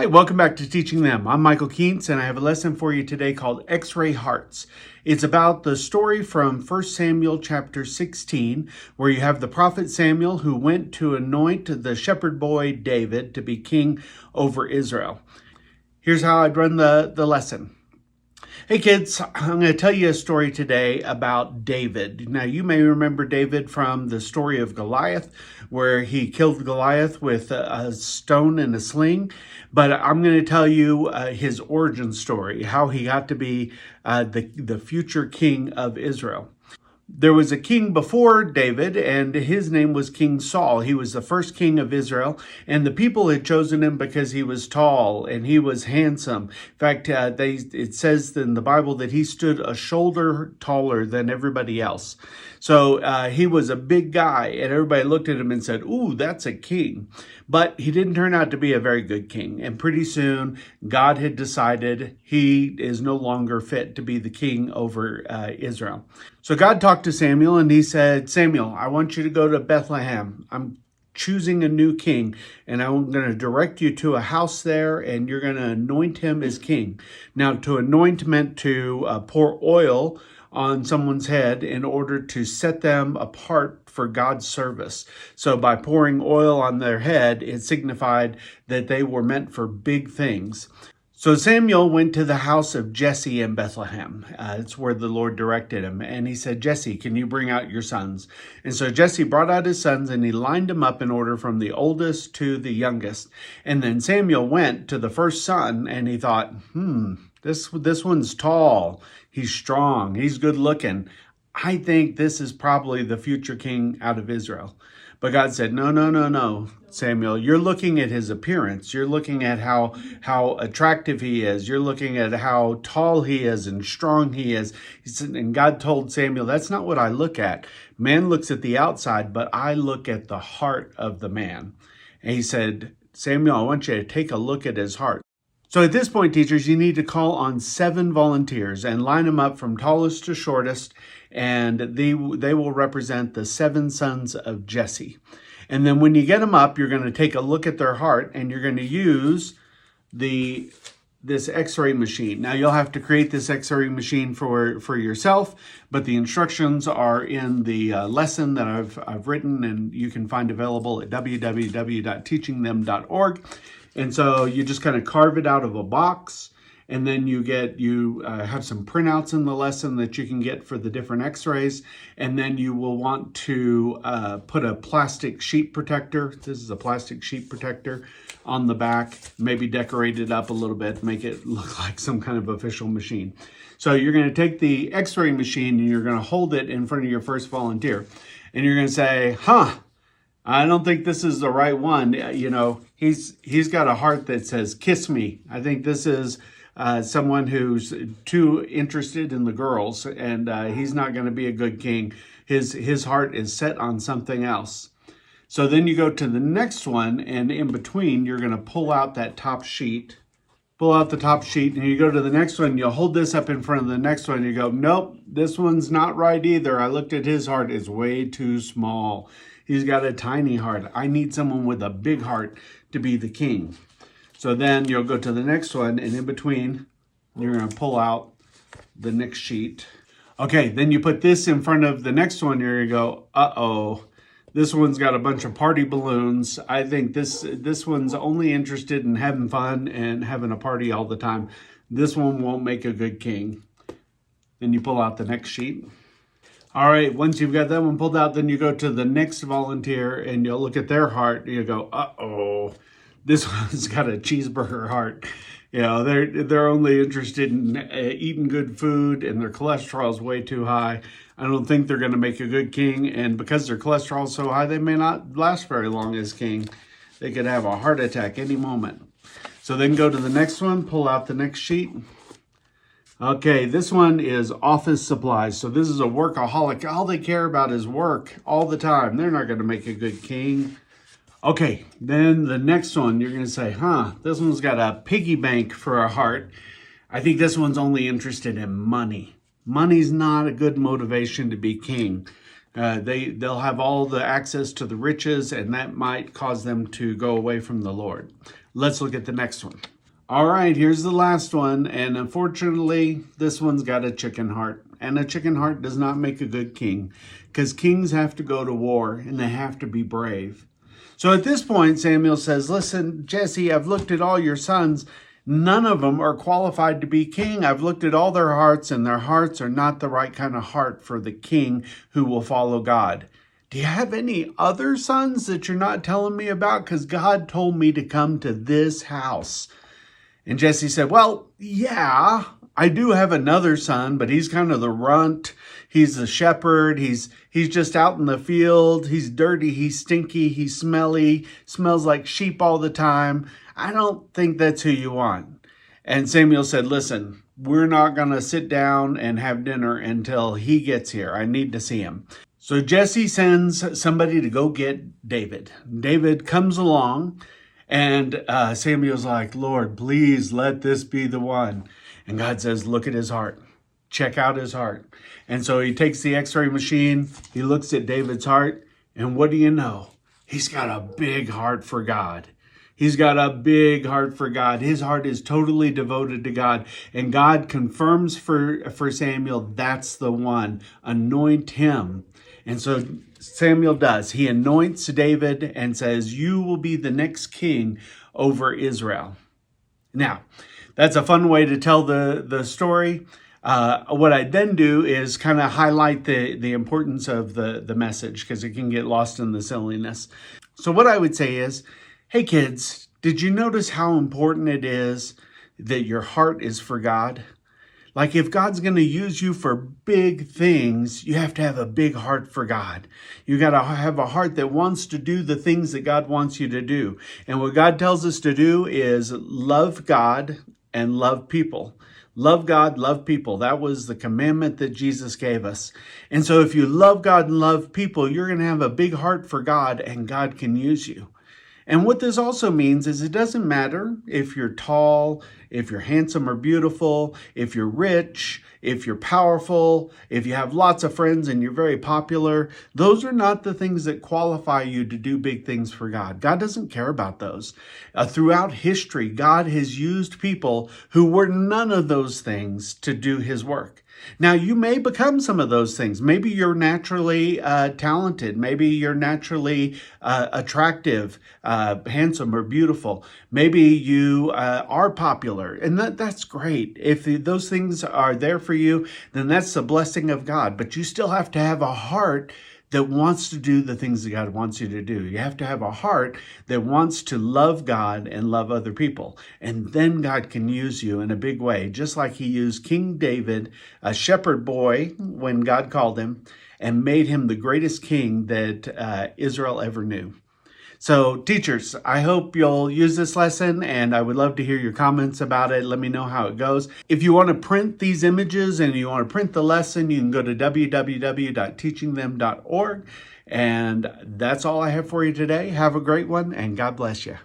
welcome back to Teaching Them. I'm Michael Keents, and I have a lesson for you today called X-Ray Hearts. It's about the story from 1 Samuel chapter 16, where you have the prophet Samuel who went to anoint the shepherd boy David to be king over Israel. Here's how I'd run the lesson. Hey kids, I'm going to tell you a story today about David. Now you may remember David from the story of Goliath, where he killed Goliath with a stone and a sling. But I'm going to tell you his origin story, how he got to be the future king of Israel. There was a king before David, and his name was King Saul. He was the first king of Israel, and the people had chosen him because he was tall and he was handsome. In fact, it says in the Bible that he stood a shoulder taller than everybody else. So he was a big guy, and everybody looked at him and said, "Ooh, that's a king." But he didn't turn out to be a very good king, and pretty soon God had decided he is no longer fit to be the king over Israel. So God talked to Samuel, and he said, "Samuel, I want you to go to Bethlehem. I'm choosing a new king, and I'm going to direct you to a house there, and you're going to anoint him as king." Now, to anoint meant to pour oil on someone's head in order to set them apart for God's service. So by pouring oil on their head, it signified that they were meant for big things. So Samuel went to the house of Jesse in Bethlehem. It's where the Lord directed him. And he said, "Jesse, can you bring out your sons?" And so Jesse brought out his sons, and he lined them up in order from the oldest to the youngest. And then Samuel went to the first son, and he thought, this one's tall. He's strong. He's good looking. I think this is probably the future king out of Israel. But God said, no, Samuel, you're looking at his appearance. You're looking at how attractive he is. You're looking at how tall he is and strong he is. He said, and God told Samuel, that's not what I look at. Man looks at the outside, but I look at the heart of the man. And he said, "Samuel, I want you to take a look at his heart." So at this point, teachers, you need to call on 7 volunteers and line them up from tallest to shortest, and they will represent the 7 sons of Jesse. And then when you get them up, you're going to take a look at their heart, and you're going to use this X-ray machine. Now you'll have to create this X-ray machine for yourself, but the instructions are in the lesson that I've written, and you can find available at www.teachingthem.org. And so you just kind of carve it out of a box, and then you have some printouts in the lesson that you can get for the different x-rays. And then you will want to put a plastic sheet protector. This is a plastic sheet protector on the back, maybe decorate it up a little bit, make it look like some kind of official machine. So you're going to take the x-ray machine and you're going to hold it in front of your first volunteer. And you're going to say, I don't think this is the right one. He's got a heart that says, "Kiss me." I think this is someone who's too interested in the girls, and he's not going to be a good king. His heart is set on something else. So then you go to the next one, and in between, you're going to pull out that top sheet. Pull out the top sheet, and you go to the next one. You'll hold this up in front of the next one. You go, "Nope, this one's not right either. I looked at his heart. It's way too small. He's got a tiny heart. I need someone with a big heart to be the king." So then you'll go to the next one, and in between, you're going to pull out the next sheet. Okay, then you put this in front of the next one. You're going to go, "Uh-oh, this one's got a bunch of party balloons. I think this one's only interested in having fun and having a party all the time. This one won't make a good king." Then you pull out the next sheet. All right, once you've got that one pulled out, then you go to the next volunteer and you'll look at their heart and you go, "Uh-oh, this one's got a cheeseburger heart." They're only interested in eating good food, and their cholesterol is way too high. I don't think they're going to make a good king, and because their cholesterol is so high, they may not last very long as king. They could have a heart attack any moment. So then go to the next one, pull out the next sheet. Okay, this one is office supplies. So this is a workaholic. All they care about is work all the time. They're not going to make a good king. Okay, then the next one, you're going to say, this one's got a piggy bank for a heart. I think this one's only interested in money. Money's not a good motivation to be king. They'll have all the access to the riches, and that might cause them to go away from the Lord. Let's look at the next one. All right, here's the last one. And unfortunately, this one's got a chicken heart. And a chicken heart does not make a good king, because kings have to go to war and they have to be brave. So at this point, Samuel says, listen, Jesse, I've looked at all your sons. None of them are qualified to be king. I've looked at all their hearts, and their hearts are not the right kind of heart for the king who will follow God. Do you have any other sons that you're not telling me about? Because God told me to come to this house. And Jesse said, well, yeah, I do have another son, but he's kind of the runt. He's the shepherd. He's just out in the field. He's dirty. He's stinky. He's smelly. Smells like sheep all the time. I don't think that's who you want. And Samuel said, listen, we're not going to sit down and have dinner until he gets here. I need to see him. So Jesse sends somebody to go get David. David comes along, and Samuel's like, Lord, please let this be the one. And God says, look at his heart. Check out his heart. And so he takes the x-ray machine. He looks at David's heart. And what do you know? He's got a big heart for God. He's got a big heart for God. His heart is totally devoted to God. And God confirms for Samuel, that's the one. Anoint him. And so Samuel does. He anoints David and says, you will be the next king over Israel. Now, that's a fun way to tell the story. What I then do is kind of highlight the importance of the message, because it can get lost in the silliness. So what I would say is, hey kids, did you notice how important it is that your heart is for God? Like, if God's going to use you for big things, you have to have a big heart for God. You got to have a heart that wants to do the things that God wants you to do. And what God tells us to do is love God and love people. Love God, love people. That was the commandment that Jesus gave us. And so if you love God and love people, you're going to have a big heart for God, and God can use you. And what this also means is it doesn't matter if you're tall, if you're handsome or beautiful, if you're rich, if you're powerful, if you have lots of friends and you're very popular. Those are not the things that qualify you to do big things for God. God doesn't care about those. Throughout history, God has used people who were none of those things to do his work. Now, you may become some of those things. Maybe you're naturally talented. Maybe you're naturally attractive, handsome, or beautiful. Maybe you are popular, and that's great. If those things are there for you, then that's the blessing of God. But you still have to have a heart that wants to do the things that God wants you to do. You have to have a heart that wants to love God and love other people. And then God can use you in a big way, just like he used King David, a shepherd boy, when God called him, and made him the greatest king that Israel ever knew. So teachers, I hope you'll use this lesson, and I would love to hear your comments about it. Let me know how it goes. If you want to print these images and you want to print the lesson, you can go to www.teachingthem.org. And that's all I have for you today. Have a great one, and God bless you.